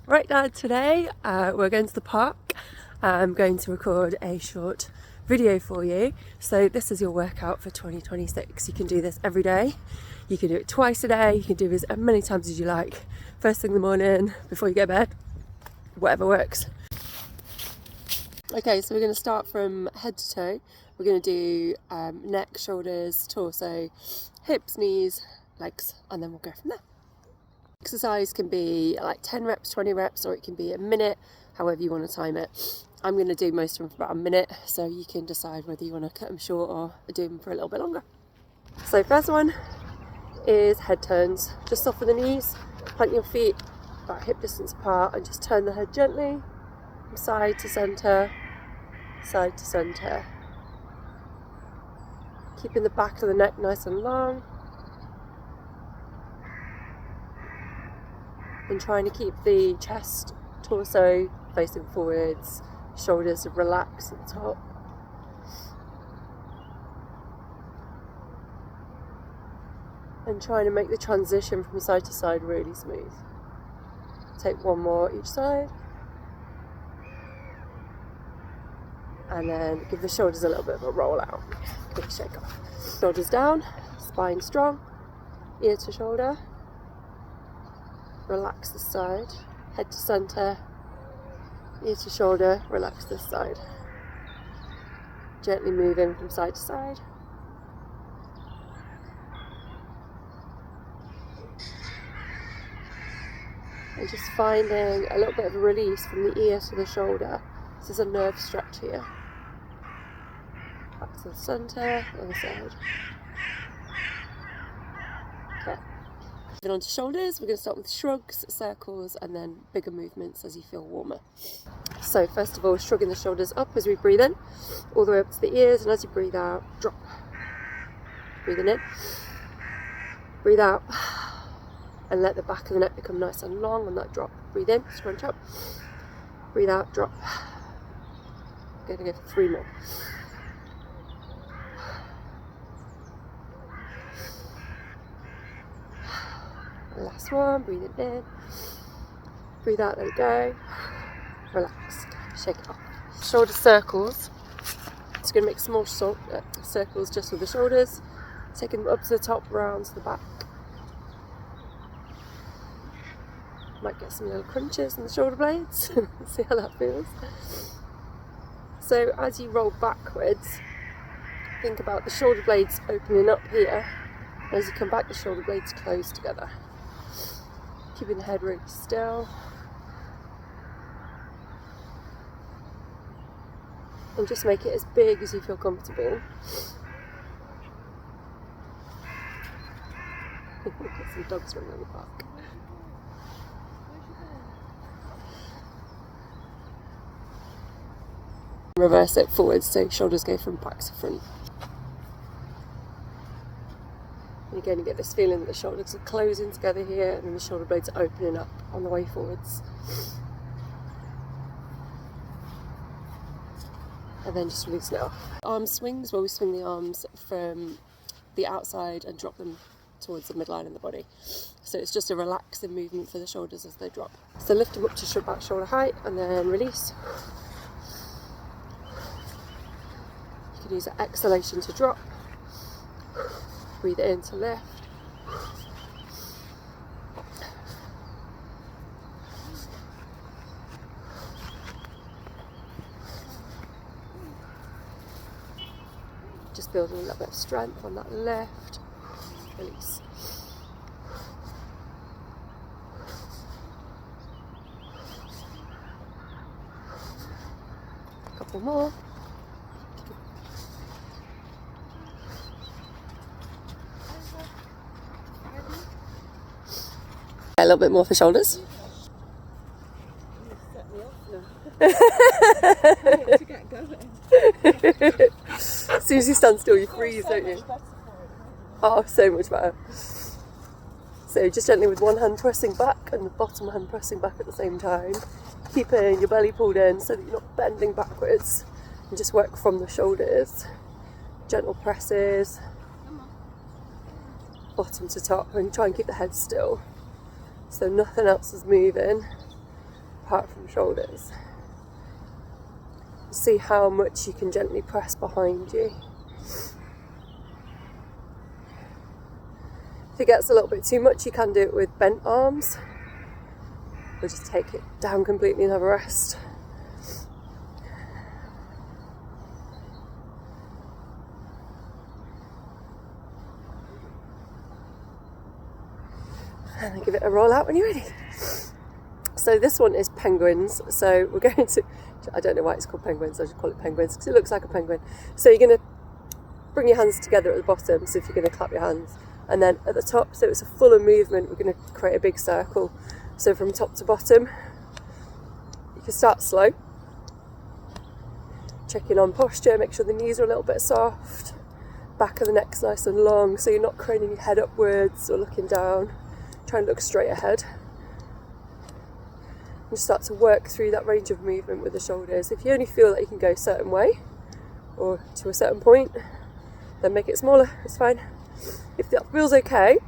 Right now today we're going to the park. I'm going to record a short video for you. So this is your workout for 2026. You can do this every day. You can do it twice a day. You can do this as many times as you like. First thing in the morning, before you go to bed, whatever works. Okay, so we're going to start from head to toe. We're going to do neck, shoulders, torso, hips, knees, legs, and then we'll go from there. Exercise can be like 10 reps, 20 reps, or it can be a minute, however you want to time it. I'm going to do most of them for about a minute, so you can decide whether you want to cut them short or do them for a little bit longer. So first one is head turns. Just soften the knees, plant your feet about hip distance apart and just turn the head gently from side to centre, side to centre. Keeping the back of the neck nice and long. And trying to keep the chest, torso facing forwards, shoulders relaxed at the top. And trying to make the transition from side to side really smooth. Take one more each side. And then give the shoulders a little bit of a roll out. Quick shake off. Shoulders down, spine strong, ear to shoulder. Relax this side, head to centre, ear to shoulder, relax this side. Gently move in from side to side. And just finding a little bit of a release from the ear to the shoulder. This is a nerve stretch here. Back to the centre, other side. Okay. Then on to shoulders, we're going to start with shrugs, circles, and then bigger movements as you feel warmer. So first of all, shrugging the shoulders up as we breathe in, all the way up to the ears, and as you breathe out, drop. Breathing in, breathe out, and let the back of the neck become nice and long on that drop. Breathe in, scrunch up, breathe out, drop. Going to go for 3 more. Last one, breathe it in, breathe out, let it go, relax, shake it off. Shoulder circles, it's going to make small circles just with the shoulders, taking them up to the top, round to the back. Might get some little crunches in the shoulder blades, see how that feels. So as you roll backwards, think about the shoulder blades opening up here, and as you come back the shoulder blades close together. Keeping the head really still. And just make it as big as you feel comfortable. Got some dogs running on the park. Reverse it forwards so shoulders go from back to front. And again, you get this feeling that the shoulders are closing together here and then the shoulder blades are opening up on the way forwards. And then just release it off. Arm swings, where we swing the arms from the outside and drop them towards the midline of the body. So it's just a relaxing movement for the shoulders as they drop. So lift them up to about shoulder height and then release. You can use that exhalation to drop. Breathe it in to lift. Just building a little bit of strength on that lift. Release. A couple more. A little bit more for shoulders. As soon as you stand still, you freeze, don't you? Oh, so much better. So just gently with one hand pressing back and the bottom hand pressing back at the same time. Keeping your belly pulled in so that you're not bending backwards. And just work from the shoulders. Gentle presses. Bottom to top, and try and keep the head still. So nothing else is moving. apart from shoulders. See how much you can gently press behind you. If it gets a little bit too much, you can do it with bent arms, or just take it down completely and have a rest. And then give it a roll out when you're ready. So this one is penguins. So we're going to, I don't know why it's called penguins, I just call it penguins because it looks like a penguin. So you're going to bring your hands together at the bottom, so if you're going to clap your hands, and then at the top, so it's a fuller movement, we're going to create a big circle. So from top to bottom, you can start slow, checking on posture, make sure the knees are a little bit soft, back of the neck's nice and long, so you're not craning your head upwards or looking down. Try and look straight ahead. And start to work through that range of movement with the shoulders. If you only feel that you can go a certain way or to a certain point, then make it smaller, it's fine. If that feels okay,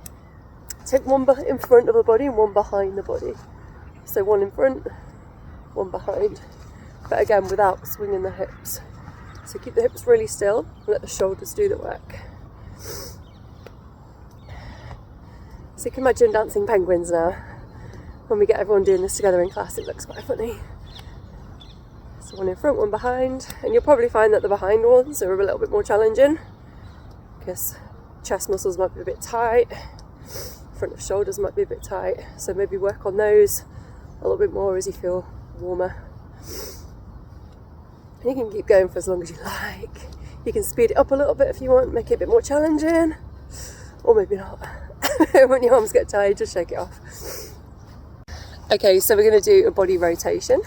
take one in front of the body and one behind the body. So one in front, one behind. But again, without swinging the hips. So keep the hips really still and let the shoulders do the work. So you can imagine dancing penguins now. When we get everyone doing this together in class, it looks quite funny. So one in front, one behind, and you'll probably find that the behind ones are a little bit more challenging because chest muscles might be a bit tight, front of shoulders might be a bit tight, so maybe work on those a little bit more as you feel warmer. And you can keep going for as long as you like. You can speed it up a little bit if you want, make it a bit more challenging, or maybe not. When your arms get tired, just shake it off. Okay, so we're going to do a body rotation.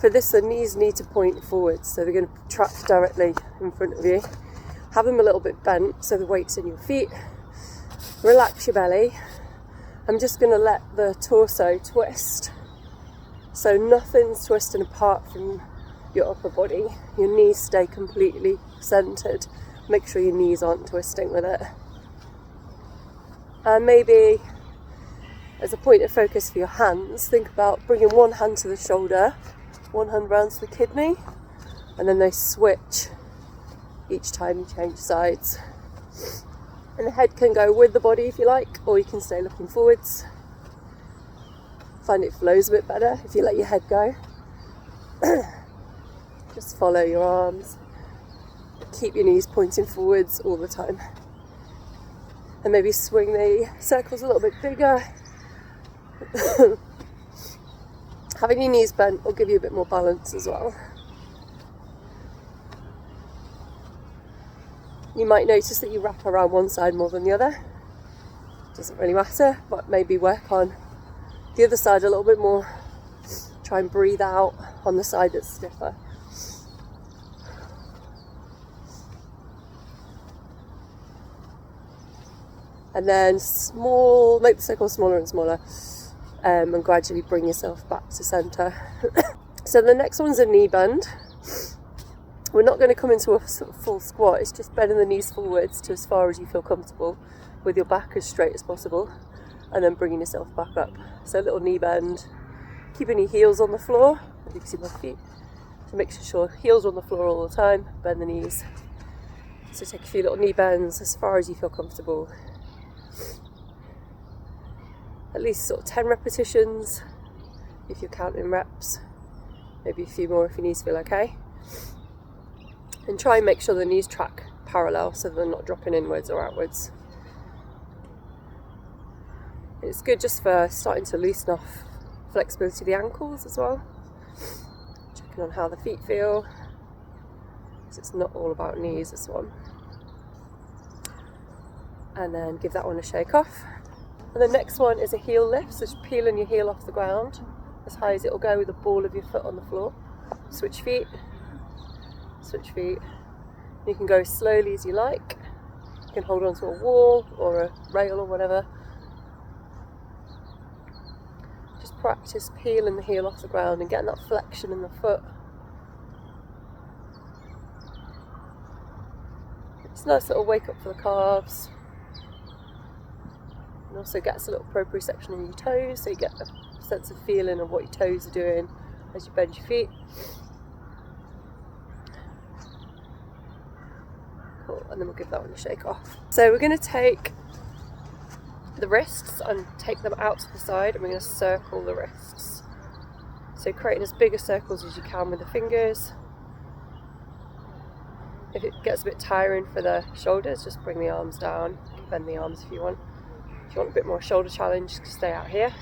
For this, the knees need to point forwards, so they're going to track directly in front of you. Have them a little bit bent, so the weight's in your feet. Relax your belly. I'm just going to let the torso twist. So nothing's twisting apart from your upper body. Your knees stay completely centred. Make sure your knees aren't twisting with it. And maybe, as a point of focus for your hands, think about bringing one hand to the shoulder, one hand round to the kidney, and then they switch each time you change sides. And the head can go with the body if you like, or you can stay looking forwards. Find it flows a bit better if you let your head go. Just follow your arms. Keep your knees pointing forwards all the time. And maybe swing the circles a little bit bigger. Having your knees bent will give you a bit more balance as well. You might notice that you wrap around one side more than the other. Doesn't really matter, but maybe work on the other side a little bit more. Try and breathe out on the side that's stiffer. And then make the circle smaller and smaller, and gradually bring yourself back to centre. So the next one's a knee bend. We're not going to come into a sort of full squat, it's just bending the knees forwards to as far as you feel comfortable, with your back as straight as possible, and then bringing yourself back up. So a little knee bend, keeping your heels on the floor, as you can see my feet, so make sure heels on the floor all the time, bend the knees. So take a few little knee bends as far as you feel comfortable. At least sort of 10 repetitions if you're counting reps, maybe a few more if your knees feel okay. And try and make sure the knees track parallel so they're not dropping inwards or outwards. It's good just for starting to loosen off flexibility of the ankles as well. Checking on how the feet feel, because it's not all about knees, this one. And then give that one a shake off. And the next one is a heel lift, so just peeling your heel off the ground as high as it will go with the ball of your foot on the floor. Switch feet, switch feet. You can go as slowly as you like. You can hold onto a wall or a rail or whatever. Just practice peeling the heel off the ground and getting that flexion in the foot. It's a nice little wake up for the calves. And also gets a little proprioception in your toes, so you get a sense of feeling of what your toes are doing as you bend your feet. Cool, and then we'll give that one a shake off. So we're going to take the wrists and take them out to the side, and we're going to circle the wrists. So creating as big a circles as you can with the fingers. If it gets a bit tiring for the shoulders, just bring the arms down. You can bend the arms if you want. If you want a bit more shoulder challenge, just stay out here.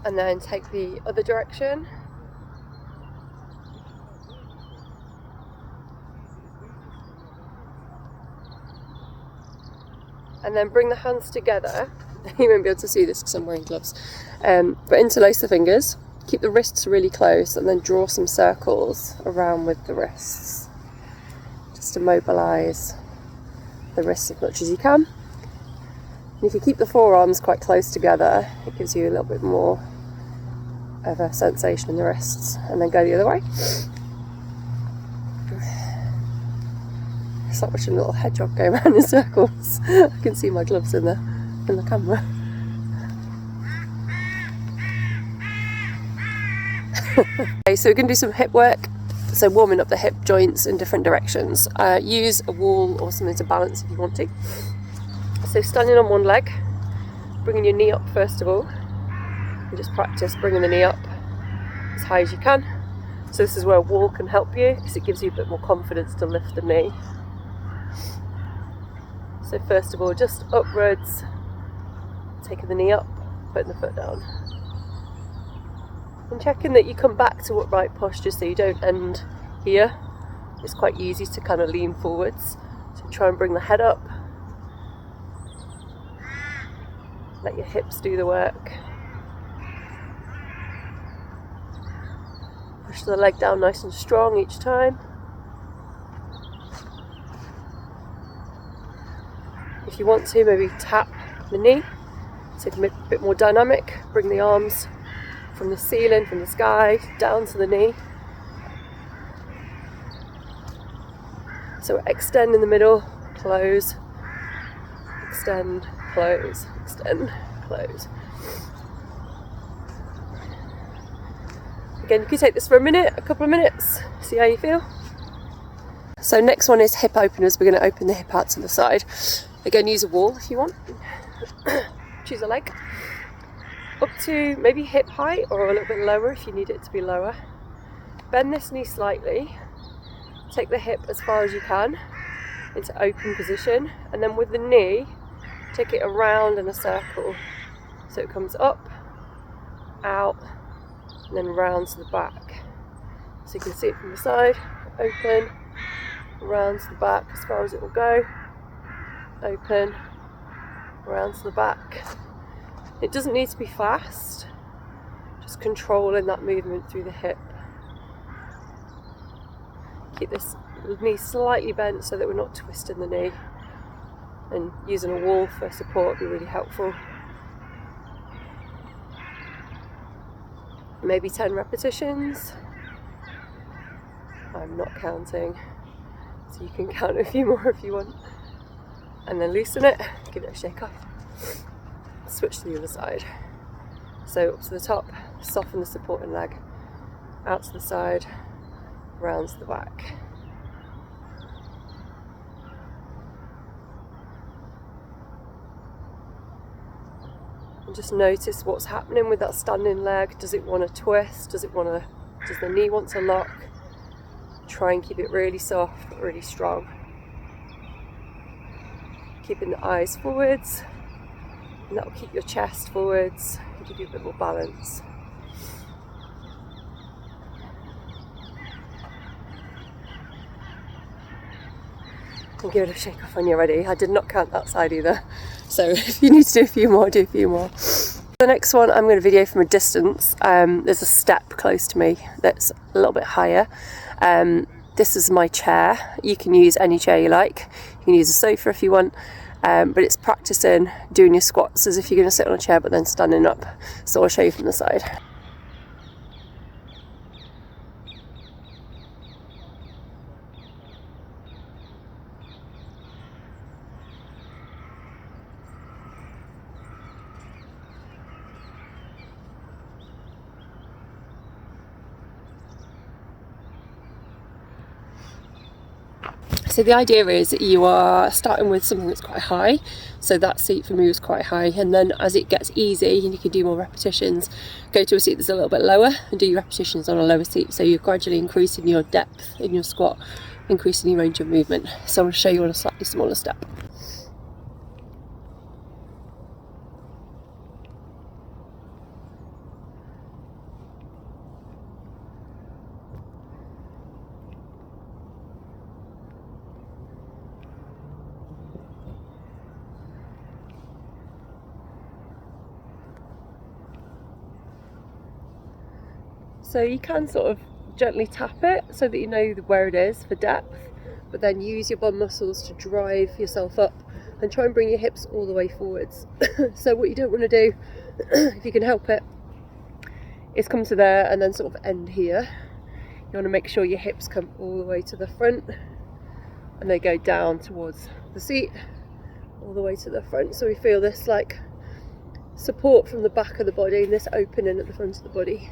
And then take the other direction. And then bring the hands together. You won't be able to see this because I'm wearing gloves. But interlace the fingers. Keep the wrists really close and then draw some circles around with the wrists. Just to mobilise the wrists as much as you can. And if you keep the forearms quite close together, it gives you a little bit more of a sensation in the wrists. And then go the other way. It's like watching a little hedgehog go around in circles. I can see my gloves in the camera. Okay, so we're going to do some hip work, so warming up the hip joints in different directions. Use a wall or something to balance if you want to. So standing on one leg, bringing your knee up first of all, and just practice bringing the knee up as high as you can. So this is where a wall can help you, because it gives you a bit more confidence to lift the knee. So first of all, just upwards, taking the knee up, putting the foot down. And checking that you come back to upright posture so you don't end here. It's quite easy to kind of lean forwards. So try and bring the head up. Let your hips do the work. Push the leg down nice and strong each time. If you want to, maybe tap the knee. So it's a bit more dynamic. Bring the arms from the ceiling, from the sky, down to the knee. So extend in the middle, close, extend, close, extend, close. Again, you can take this for a couple of minutes, see how you feel. So next one is hip openers. We're going to open the hip out to the side. Again, use a wall if you want. Choose a leg. Up to maybe hip height or a little bit lower if you need it to be lower. Bend this knee slightly. Take the hip as far as you can into open position, and then with the knee, take it around in a circle. So it comes up, out, and then round to the back. So you can see it from the side, open, round to the back as far as it will go, open, round to the back. It doesn't need to be fast, just controlling that movement through the hip. Keep this knee slightly bent so that we're not twisting the knee, and using a wall for support would be really helpful. Maybe 10 repetitions. I'm not counting, so you can count a few more if you want. And then loosen it, give it a shake off. Switch to the other side. So up to the top, soften the supporting leg, out to the side, round to the back. And just notice what's happening with that standing leg. Does it want to twist? Does the knee want to lock? Try and keep it really soft, but really strong. Keeping the eyes forwards. And that will keep your chest forwards and give you a bit more balance. And give it a shake off when you're ready. I did not count that side either. So if you need to do a few more, do a few more. The next one I'm going to video from a distance. There's a step close to me that's a little bit higher. This is my chair. You can use any chair you like. You can use a sofa if you want. But it's practicing doing your squats as if you're going to sit on a chair but then standing up. So I'll show you from the side. So the idea is that you are starting with something that's quite high, so that seat for me was quite high, and then as it gets easy and you can do more repetitions, go to a seat that's a little bit lower and do your repetitions on a lower seat, so you're gradually increasing your depth in your squat, increasing your range of movement. So I'm going to show you on a slightly smaller step. So you can sort of gently tap it so that you know where it is for depth, but then use your bum muscles to drive yourself up and try and bring your hips all the way forwards. So what you don't want to do, if you can help it, is come to there and then sort of end here. You want to make sure your hips come all the way to the front and they go down towards the seat, all the way to the front. So we feel this like support from the back of the body and this opening at the front of the body.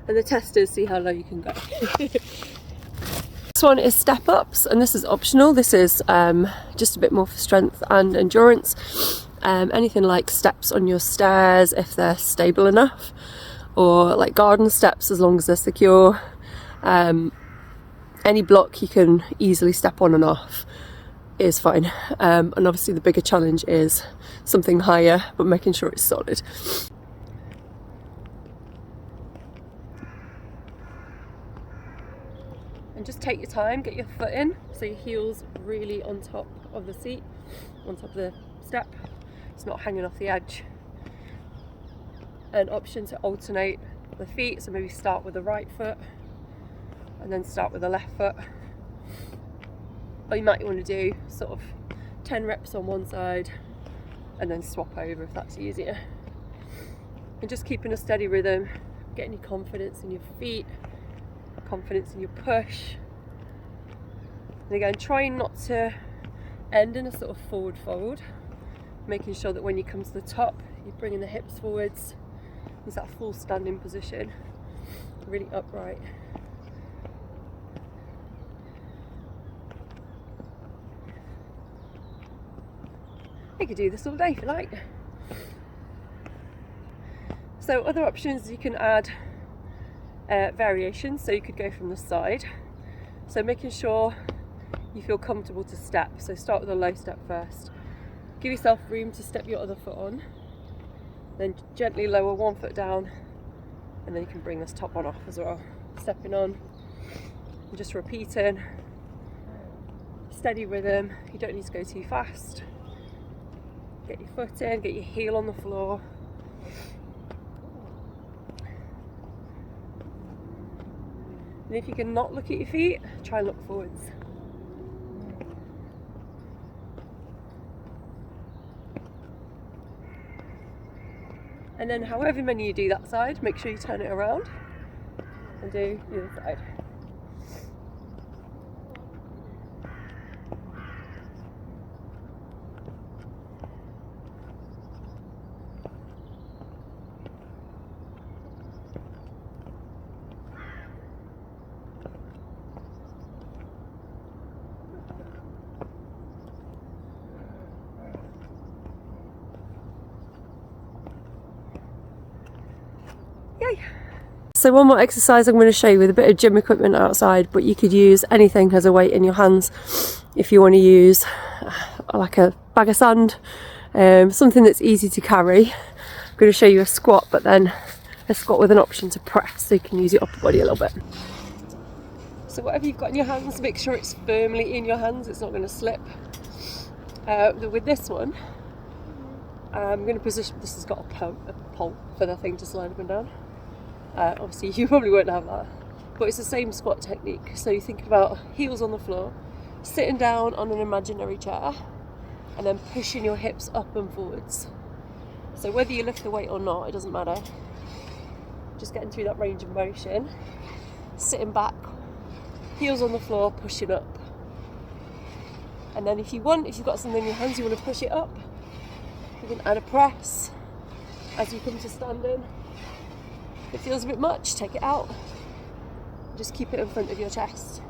And the test is see how low you can go. This one is step ups, and this is optional. This is just a bit more for strength and endurance. Anything like steps on your stairs if they're stable enough, or like garden steps as long as they're secure. Any block you can easily step on and off is fine. And obviously the bigger challenge is something higher, but making sure it's solid. And just take your time, get your foot in, so your heel's really on top of the seat, on top of the step. It's not hanging off the edge. An option to alternate the feet, so maybe start with the right foot and then start with the left foot. Or you might want to do sort of 10 reps on one side and then swap over if that's easier. And just keeping a steady rhythm, getting your confidence in your feet, confidence in your push. And again, trying not to end in a sort of forward fold, making sure that when you come to the top, you're bringing the hips forwards. It's that full standing position, really upright. You could do this all day if you like. So other options, you can add variations, so you could go from the side, so making sure you feel comfortable to step. So start with a low step first, give yourself room to step your other foot on, then gently lower one foot down, and then you can bring this top one off as well, stepping on and just repeating, steady rhythm. You don't need to go too fast. Get your foot in, get your heel on the floor. And if you can not look at your feet, try and look forwards. And then however many you do that side, make sure you turn it around and do the other side. Yay! So one more exercise I'm going to show you with a bit of gym equipment outside, but you could use anything as a weight in your hands. If you want to use like a bag of sand, something that's easy to carry. I'm going to show you a squat, but then a squat with an option to press, so you can use your upper body a little bit. So whatever you've got in your hands, make sure it's firmly in your hands, it's not going to slip. With this one, I'm going to position, this has got a pole for the thing to slide up and down. Obviously you probably won't have that, but it's the same squat technique. So you're thinking about heels on the floor, sitting down on an imaginary chair, and then pushing your hips up and forwards. So whether you lift the weight or not, it doesn't matter. Just getting through that range of motion, sitting back, heels on the floor, pushing up. And then if you've got something in your hands, you want to push it up, you can add a press as you come to standing. it feels a bit much, take it out. Just keep it in front of your chest.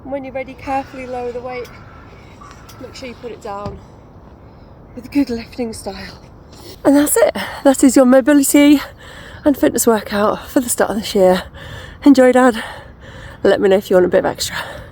And when you're ready, carefully lower the weight. Make sure you put it down with a good lifting style. And that's it. That is your mobility and fitness workout for the start of this year. Enjoy, Dad. Let me know if you want a bit of extra.